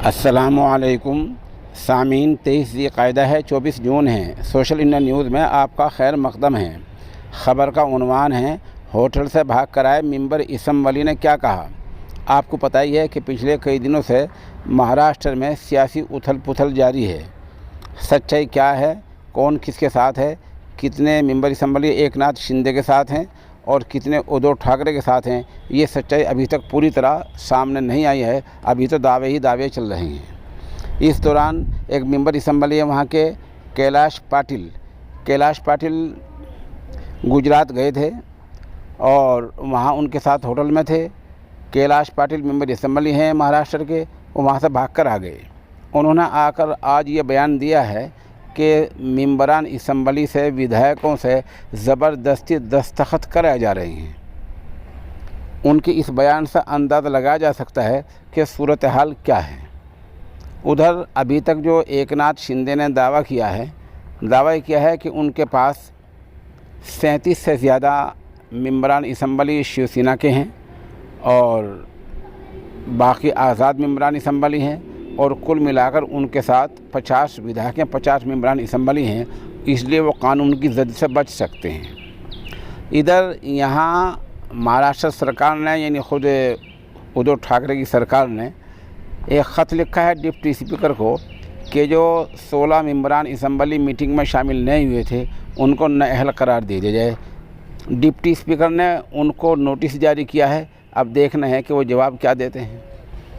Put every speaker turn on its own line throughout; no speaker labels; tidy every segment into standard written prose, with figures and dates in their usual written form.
अस्सलामुअलैकुम सामीन। 23 ज़िलक़ाइदा है, 24 जून है। सोशल इंडिया न्यूज़ में आपका खैर मक़दम है। ख़बर का उन्वान है, होटल से भाग कर आए मेंबर इसम वली ने क्या कहा। आपको पता ही है कि पिछले कई दिनों से महाराष्ट्र में सियासी उथल पुथल जारी है। सच्चाई क्या है, कौन किसके साथ है, कितने मेंबर असम्बली एकनाथ शिंदे के साथ हैं और कितने उद्धव ठाकरे के साथ हैं, ये सच्चाई अभी तक पूरी तरह सामने नहीं आई है। अभी तो दावे ही दावे चल रहे हैं। इस दौरान एक मेंबर असम्बली है वहाँ के कैलाश पाटिल गुजरात गए थे और वहाँ उनके साथ होटल में थे। कैलाश पाटिल मेंबर असम्बली हैं महाराष्ट्र के, वो वहाँ से भाग कर आ गए। उन्होंने आकर आज ये बयान दिया है कि मेंबरान असम्बली से विधायकों से ज़बरदस्ती दस्तखत कराए जा रहे हैं। उनके इस बयान से अंदाज़ा लगाया जा सकता है कि सूरत हाल क्या है। उधर अभी तक जो एकनाथ शिंदे ने दावा किया है कि उनके पास 37 से ज़्यादा मेंबरान असम्बली शिवसेना के हैं और बाकी आज़ाद मेंबरान असम्बली हैं और कुल मिलाकर उनके साथ 50 विधायक हैं, 50 मेंबरान असम्बली हैं, इसलिए वो कानून की जद से बच सकते हैं। इधर यहाँ महाराष्ट्र सरकार ने यानी खुद उद्धव ठाकरे की सरकार ने एक ख़त लिखा है डिप्टी स्पीकर को कि जो 16 मेंबरान असम्बली मीटिंग में शामिल नहीं हुए थे उनको नाअहल करार दे दिया जाए। डिप्टी स्पीकर ने उनको नोटिस जारी किया है। अब देखना है कि वो जवाब क्या देते हैं।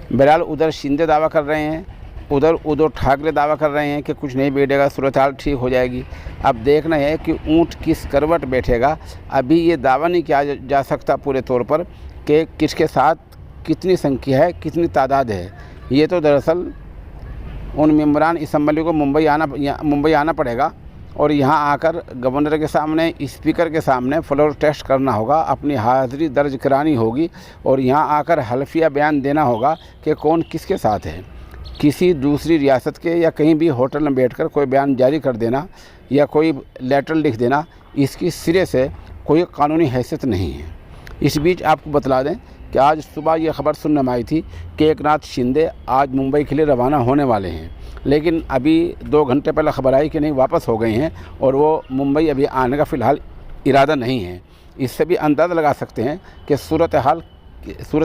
बहरहाल उधर शिंदे दावा कर रहे हैं, उधर उद्धव ठाकरे दावा कर रहे हैं कि कुछ नहीं बैठेगा, सूरत हाल ठीक हो जाएगी। अब देखना है कि ऊँट किस करवट बैठेगा। अभी ये दावा नहीं किया जा सकता पूरे तौर पर कि किसके साथ कितनी संख्या है, कितनी तादाद है। ये तो दरअसल उन मेंबरान असम्बली को मुंबई आना पड़ेगा और यहाँ आकर गवर्नर के सामने, स्पीकर के सामने फ्लोर टेस्ट करना होगा, अपनी हाज़िरी दर्ज करानी होगी और यहाँ आकर हल्फिया बयान देना होगा कि कौन किसके साथ है। किसी दूसरी रियासत के या कहीं भी होटल में बैठकर कोई बयान जारी कर देना या कोई लेटर लिख देना, इसकी सिरे से कोई कानूनी हैसियत नहीं है। इस बीच आपको बतला दें कि आज सुबह ये खबर सुनने में आई थी कि एकनाथ शिंदे आज मुंबई के लिए रवाना होने वाले हैं, लेकिन अभी 2 घंटे पहले खबर आई कि नहीं, वापस हो गए हैं और वो मुंबई अभी आने का फ़िलहाल इरादा नहीं है। इससे भी अंदाज़ा लगा सकते हैं कि सूरत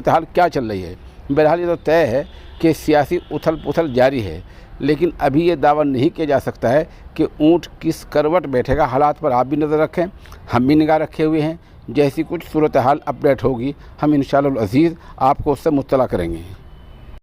हाल क्या चल रही है। बहरहाल ये तो तय है कि सियासी उथल पुथल जारी है, लेकिन अभी ये दावा नहीं किया जा सकता है कि ऊँट किस करवट बैठेगा। हालात पर आप भी नज़र रखें, हम भी निगाह रखे हुए हैं। जैसी कुछ सूरत हाल अपडेट होगी हम इंशाअल्लाह अज़ीज़ आपको उससे मुत्तला करेंगे।